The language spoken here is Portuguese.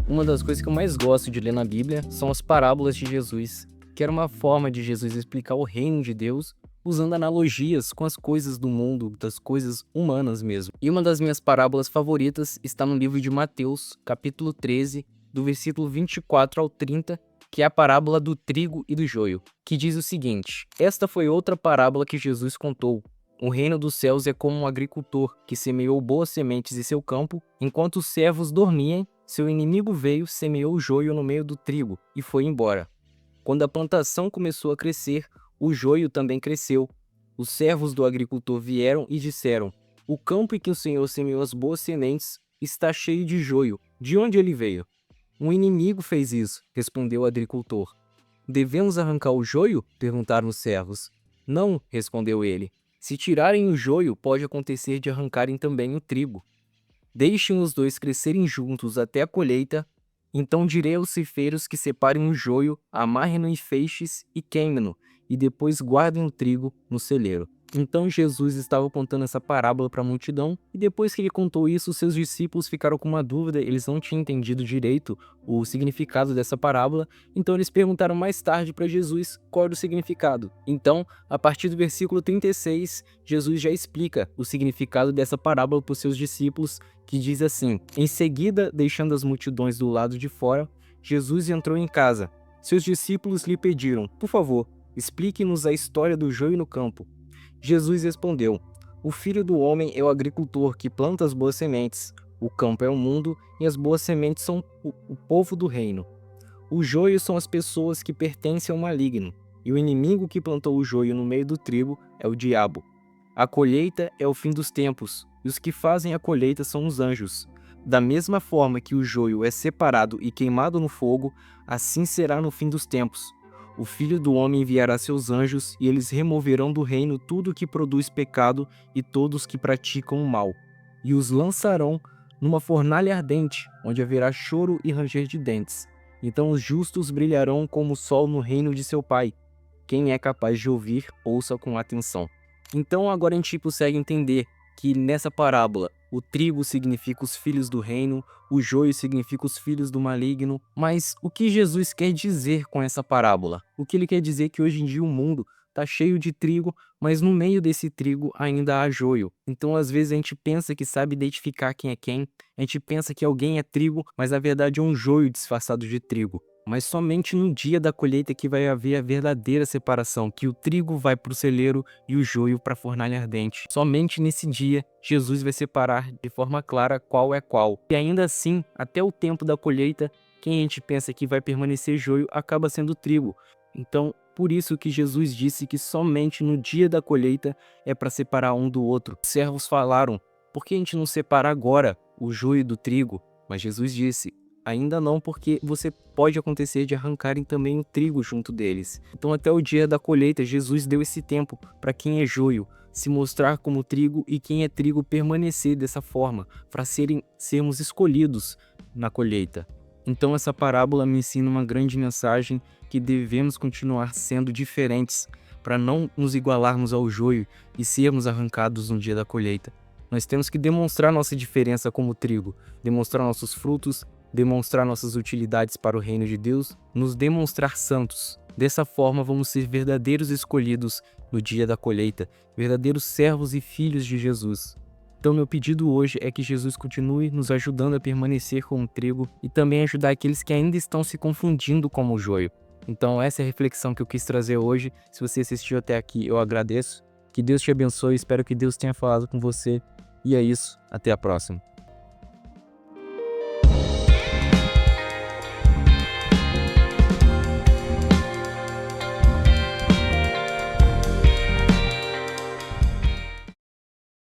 Uma das coisas que eu mais gosto de ler na Bíblia são as parábolas de Jesus, que era uma forma de Jesus explicar o reino de Deus usando analogias com as coisas do mundo, das coisas humanas mesmo. E uma das minhas parábolas favoritas está no livro de Mateus, capítulo 13, do versículo 24 ao 30, que é a parábola do trigo e do joio, que diz o seguinte: esta foi outra parábola que Jesus contou. O reino dos céus é como um agricultor que semeou boas sementes em seu campo, enquanto os servos dormiam. Seu inimigo veio, semeou o joio no meio do trigo e foi embora. Quando a plantação começou a crescer, o joio também cresceu. Os servos do agricultor vieram e disseram: o campo em que o Senhor semeou as boas sementes está cheio de joio. De onde ele veio? Um inimigo fez isso, respondeu o agricultor. Devemos arrancar o joio? Perguntaram os servos. Não, respondeu ele. Se tirarem o joio, pode acontecer de arrancarem também o trigo. Deixem os dois crescerem juntos até a colheita. Então direi aos ceifeiros que separem o joio, amarrem-no em feixes e queimem-no, e depois guardem o trigo no celeiro. Então Jesus estava contando essa parábola para a multidão, e depois que ele contou isso, seus discípulos ficaram com uma dúvida, eles não tinham entendido direito o significado dessa parábola, então eles perguntaram mais tarde para Jesus qual era o significado. Então, a partir do versículo 36, Jesus já explica o significado dessa parábola para os seus discípulos, que diz assim: em seguida, deixando as multidões do lado de fora, Jesus entrou em casa. Seus discípulos lhe pediram: por favor, explique-nos a história do joio no campo. Jesus respondeu: o filho do homem é o agricultor que planta as boas sementes. O campo é o mundo e as boas sementes são o povo do reino. O joio são as pessoas que pertencem ao maligno, e o inimigo que plantou o joio no meio do trigo é o diabo. A colheita é o fim dos tempos, e os que fazem a colheita são os anjos. Da mesma forma que o joio é separado e queimado no fogo, assim será no fim dos tempos. O Filho do Homem enviará seus anjos, e eles removerão do reino tudo que produz pecado e todos que praticam o mal, e os lançarão numa fornalha ardente, onde haverá choro e ranger de dentes. Então os justos brilharão como o sol no reino de seu Pai. Quem é capaz de ouvir, ouça com atenção. Então agora a gente consegue entender que nessa parábola o trigo significa os filhos do reino, o joio significa os filhos do maligno. Mas o que Jesus quer dizer com essa parábola? O que ele quer dizer é que hoje em dia o mundo está cheio de trigo, mas no meio desse trigo ainda há joio. Então às vezes a gente pensa que sabe identificar quem é quem, a gente pensa que alguém é trigo, mas na verdade é um joio disfarçado de trigo. Mas somente no dia da colheita que vai haver a verdadeira separação, que o trigo vai para o celeiro e o joio para a fornalha ardente. Somente nesse dia, Jesus vai separar de forma clara qual é qual. E ainda assim, até o tempo da colheita, quem a gente pensa que vai permanecer joio acaba sendo trigo. Então, por isso que Jesus disse que somente no dia da colheita é para separar um do outro. Os servos falaram: por que a gente não separa agora o joio do trigo? Mas Jesus disse: ainda não, porque você pode acontecer de arrancarem também o trigo junto deles. Então até o dia da colheita, Jesus deu esse tempo para quem é joio se mostrar como trigo e quem é trigo permanecer dessa forma, para sermos escolhidos na colheita. Então essa parábola me ensina uma grande mensagem, que devemos continuar sendo diferentes, para não nos igualarmos ao joio e sermos arrancados no dia da colheita. Nós temos que demonstrar nossa diferença como trigo, demonstrar nossos frutos, demonstrar nossas utilidades para o reino de Deus, nos demonstrar santos. Dessa forma vamos ser verdadeiros escolhidos no dia da colheita, verdadeiros servos e filhos de Jesus. Então meu pedido hoje é que Jesus continue nos ajudando a permanecer como trigo e também ajudar aqueles que ainda estão se confundindo como o joio. Então essa é a reflexão que eu quis trazer hoje. Se você assistiu até aqui, eu agradeço. Que Deus te abençoe, espero que Deus tenha falado com você. E é isso, até a próxima.